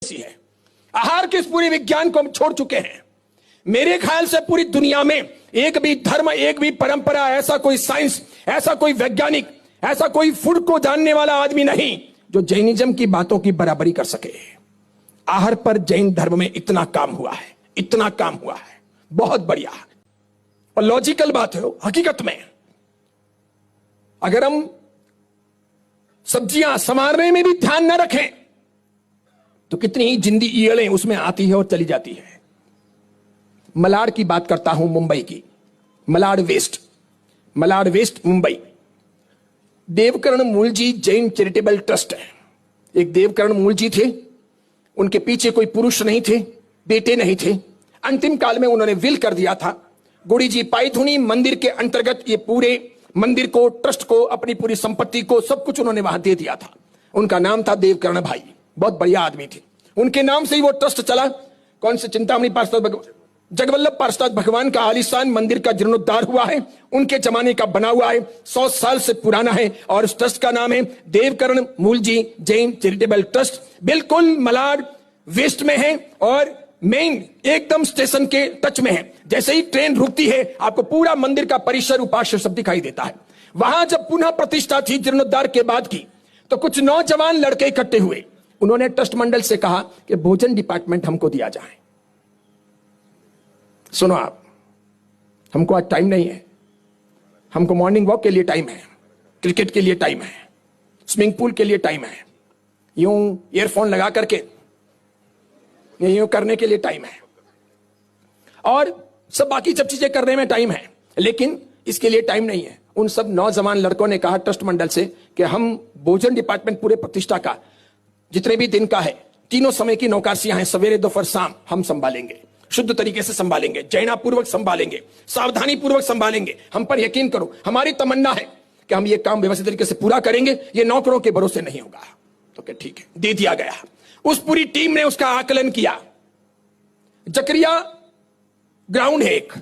जैसी है। आहार के इस पूरे विज्ञान को हम छोड़ चुके हैं। मेरे ख्याल से पूरी दुनिया में एक भी धर्म, एक भी परंपरा, ऐसा कोई साइंस, ऐसा कोई वैज्ञानिक, ऐसा कोई फूड को जानने वाला आदमी नहीं जो जैनिज्म की बातों की बराबरी कर सके। आहार पर जैन धर्म में इतना काम हुआ है, इतना काम हुआ है, बहुत बढ़िया। और लॉजिकल बात है, हकीकत में अगर हम सब्जियां संवारने में भी ध्यान न रखें तो कितनी ही जिंदी ईयलें उसमें आती है और चली जाती है। मलाड की बात करता हूं, मुंबई की, Malad west Mumbai. Devkaran Mulji Jain charitable trust है। एक देवकर्ण मूलजी थे, उनके पीछे कोई पुरुष नहीं थे, बेटे नहीं थे। अंतिम काल में उन्होंने विल कर दिया था, गुड़ी जी पाईधुनी मंदिर के अंतर्गत ये पूरे मंदिर को, ट्रस्ट को, अपनी पूरी संपत्ति को, सब कुछ उन्होंने वहां दे दिया था। उनका नाम था देवकर्ण भाई, बहुत बढ़िया आदमी थे। उनके नाम से ही वो ट्रस्ट चला। कौन से चिंतामणि पार्षद जगवल्लभ पार्षद भगवान का आलीशान मंदिर का जीर्णोद्धार हुआ है, उनके जमाने का बना हुआ है, 100 साल से पुराना है। और उस ट्रस्ट का नाम है देवकर्ण मूलजी जैन चैरिटेबल ट्रस्ट। बिल्कुल मलाड वेस्ट में है और मेन एकदम स्टेशन के टच में है। जैसे ही ट्रेन रुकती है आपको पूरा मंदिर का परिसर, उपास्य सब दिखाई देता है। वहां जब पुनः प्रतिष्ठा थी जीर्णोद्धार के बाद की, तो कुछ नौजवान लड़के इकट्ठे हुए। उन्होंने ट्रस्ट मंडल से कहा कि भोजन डिपार्टमेंट हमको दिया जाए। सुनो आप, हमको आज टाइम नहीं है, हमको मॉर्निंग वॉक के लिए टाइम है, क्रिकेट के लिए टाइम है, स्विमिंग पूल के लिए टाइम है, यूं ईयरफोन लगा करके यूं करने के लिए टाइम है, और सब बाकी सब चीजें करने में टाइम है, लेकिन इसके लिए टाइम नहीं है। उन सब नौजवान लड़कों ने कहा ट्रस्ट मंडल से कि हम भोजन डिपार्टमेंट पूरे प्रतिष्ठा का जितने भी दिन का है, तीनों समय की नौकरियां हैं, सवेरे दोपहर शाम, हम संभालेंगे, शुद्ध तरीके से संभालेंगे, जैनापूर्वक संभालेंगे, सावधानी पूर्वक संभालेंगे। हम पर यकीन करो, हमारी तमन्ना है कि हम ये काम व्यवस्थित तरीके से पूरा करेंगे, ये नौकरों के भरोसे नहीं होगा। तो क्या ठीक है, दे दिया गया। उस पूरी टीम ने उसका आकलन किया। जकरिया ग्राउंड है एक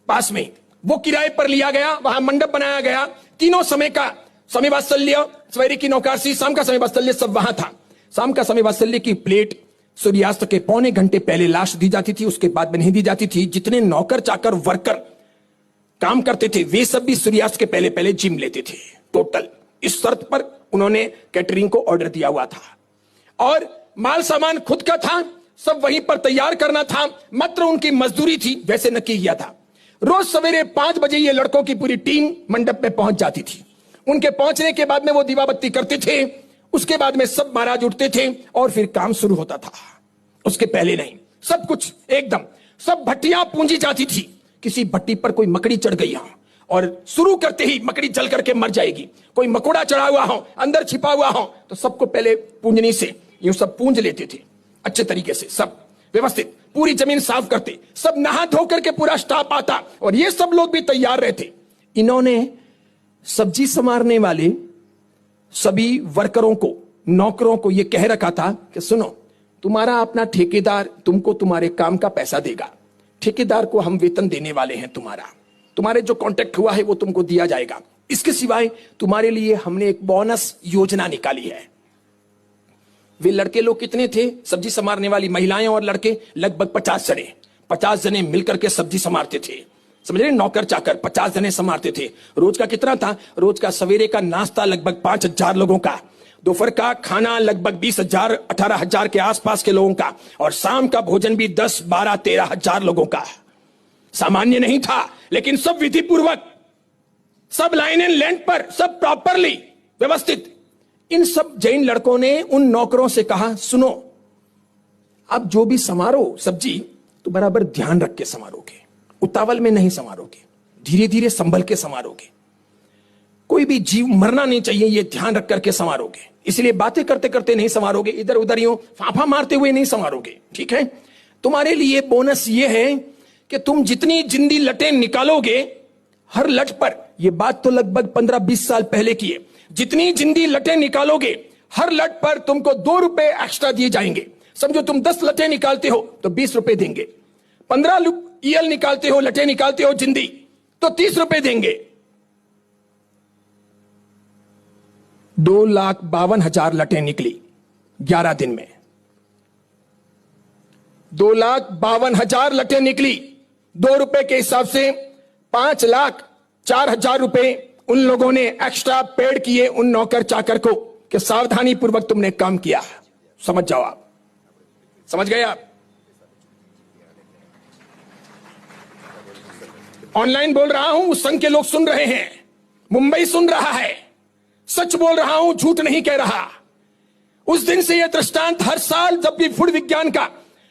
पास में, वो किराए पर लिया गया, वहां मंडप बनाया गया। तीनों समय का समय वात्सल्य, सवेरे की नौकरी, शाम का समय वात्सल्य सब वहां था। शाम का समय वात्सल्य की प्लेट सूर्यास्त के पौने घंटे पहले लाश दी जाती थी, उसके बाद में नहीं दी जाती थी। जितने नौकर चाकर वर्कर काम करते थे वे सब भी सूर्यास्त के पहले पहले जिम लेते थे टोटल। इस शर्त पर उन्होंने कैटरिंग को ऑर्डर दिया हुआ था और माल सामान खुद का था, सब वहीं पर तैयार करना था, मात्र उनकी मजदूरी थी, वैसे नक्की किया था। रोज सवेरे 5 बजे ये लड़कों की पूरी टीम मंडप में पहुंच जाती थी। उनके पहुंचने के बाद में वो दीवाबत्ती करते थे, उसके बाद में सब महाराज उठते थे और फिर काम शुरू होता था। उसके पहले नहीं, सब कुछ एकदम, सब भट्टियां पूंजी जाती थी। किसी भट्टी पर कोई मकड़ी चढ़ गई हो और शुरू करते ही मकड़ी जल करके मर जाएगी, कोई मकोड़ा चढ़ा हुआ हो, अंदर छिपा हुआ हो, तो सबको पहले पूंजनी से यूं सब पूंज लेते थे अच्छे तरीके से, सब व्यवस्थित, पूरी जमीन साफ करते, सब नहा धो करके पूरा स्टाफ आता और ये सब लोग भी तैयार रहते। इन्होंने सब्जी संवारने वाले सभी वर्करों को, नौकरों को यह कह रखा था कि सुनो, तुम्हारा अपना ठेकेदार तुमको तुम्हारे काम का पैसा देगा, ठेकेदार को हम वेतन देने वाले हैं, तुम्हारे जो कॉन्ट्रैक्ट हुआ है वो तुमको दिया जाएगा। इसके सिवाय तुम्हारे लिए हमने एक बोनस योजना निकाली है। वे लड़के लोग कितने थे, सब्जी संवारने वाली महिलाएं और लड़के लगभग 50 जने मिलकर के सब्जी संवारते थे। समझ रहे, नौकर चाकर 50 जने संभालते थे। रोज का कितना था, रोज का सवेरे का नाश्ता लगभग 5000 लोगों का, दोपहर का खाना लगभग 20,000 18,000 के आसपास के लोगों का, और शाम का भोजन भी 10 12 13,000 लोगों का। सामान्य नहीं था, लेकिन सब विधि पूर्वक, सब लाइन एंड लेंथ पर, सब प्रॉपरली व्यवस्थित। इन सब जैन लड़कों ने उन नौकरों से कहा, सुनो, अब जो भी समारो सब्जी तो बराबर ध्यान रख के समारोगे, उतावल में नहीं समारोगे, धीरे धीरे संभल के समारोगे, कोई भी जीव मरना नहीं चाहिए, ये ध्यान रख करके समारोगे। इसलिए बातें करते करते नहीं समारोगे, इधर उधर यूं फाफा मारते हुए नहीं समारोगे, ठीक है। तुम्हारे लिए बोनस ये है कि तुम जितनी जिंदी लटें निकालोगे हर लट पर, यह बात तो लगभग 15-20 साल पहले की है, जितनी जिंदी लटें निकालोगे हर लट पर तुमको 2 रुपए एक्स्ट्रा दिए जाएंगे। समझो तुम 10 लटें निकालते हो तो 20 रुपए देंगे, 15 ईयल निकालते हो, लटें निकालते हो जिंदी, तो 30 रुपए देंगे। 2,52,000 लटें निकली 11 दिन में। 2,52,000 लटें निकली। 2 रुपए के हिसाब से 5,04,000 रुपए उन लोगों ने एक्स्ट्रा पेड किए उन नौकर चाकर को कि सावधानी पूर्वक तुमने काम किया। समझ जाओ आप, समझ गए आप। ऑनलाइन बोल रहा हूं, उस संघ के लोग सुन रहे हैं, मुंबई सुन रहा है, सच बोल रहा हूं, झूठ नहीं कह रहा। उस दिन से यह दृष्टांत हर साल जब भी फूड विज्ञान का,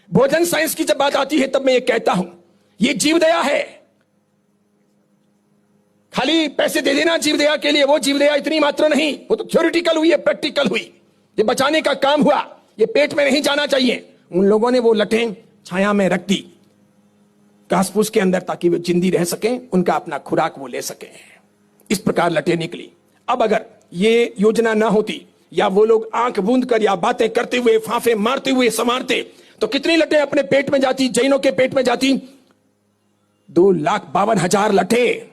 भोजन साइंस की जब बात आती है तब मैं ये कहता हूं, ये जीवदया है। खाली पैसे दे देना जीवदया के लिए, वो जीवदया इतनी मात्र नहीं, वो तो थ्योरिटिकल हुई है, प्रैक्टिकल हुई। ये बचाने का काम हुआ, ये पेट में नहीं जाना चाहिए। उन लोगों ने वो लटें छाया में रख दी घास फूस के अंदर, ताकि वो जिंदी रह सके, उनका अपना खुराक वो ले सके। इस प्रकार लटें निकली। अब अगर ये योजना ना होती, या वो लोग आंख बूंद कर या बातें करते हुए, फांफे मारते हुए संवारते, तो कितनी लटें अपने पेट में जाती, जैनों के पेट में जाती? 2,52,000 लटें।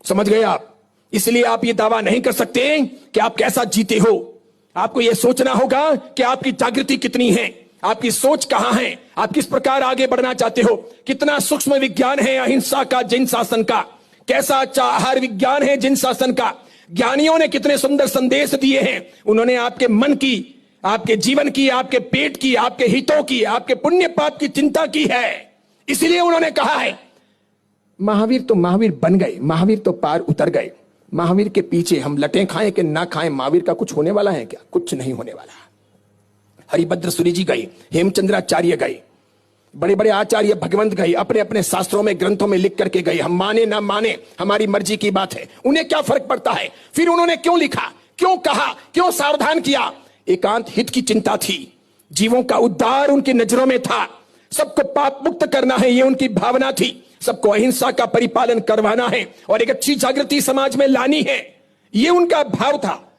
समझ गए आप? इसलिए आप ये दावा नहीं कर सकते कि आप कैसा जीते हो। आपको यह सोचना होगा कि आपकी जागृति कितनी है, आपकी सोच कहां है, आप किस प्रकार आगे बढ़ना चाहते हो, कितना सूक्ष्म विज्ञान है अहिंसा का, जिन शासन का, कैसा अच्छा आहार विज्ञान है जिन शासन का। ज्ञानियों ने कितने सुंदर संदेश दिए हैं, उन्होंने आपके मन की, आपके जीवन की, आपके पेट की, आपके हितों की, आपके पुण्य पाप की चिंता की है। इसलिए उन्होंने कहा है, महावीर तो महावीर बन गए, महावीर तो पार उतर गए। महावीर के पीछे हम लटें खाएं कि ना खाएं, महावीर का कुछ होने वाला है क्या? कुछ नहीं होने वाला। हरिभद्र सूरी जी गए, हेमचंद्राचार्य गए, बड़े बड़े आचार्य भगवंत गए, अपने अपने शास्त्रों में, ग्रंथों में लिख करके गए। हम माने ना माने, हमारी मर्जी की बात है, उन्हें क्या फर्क पड़ता है। फिर उन्होंने क्यों लिखा, क्यों कहा, क्यों सावधान किया? एकांत हित की चिंता थी, जीवों का उद्धार उनकी नजरों में था, सबको पाप मुक्त करना है, ये उनकी भावना थी, सबको अहिंसा का परिपालन करवाना है और एक अच्छी जागृति समाज में लानी है, ये उनका भाव था।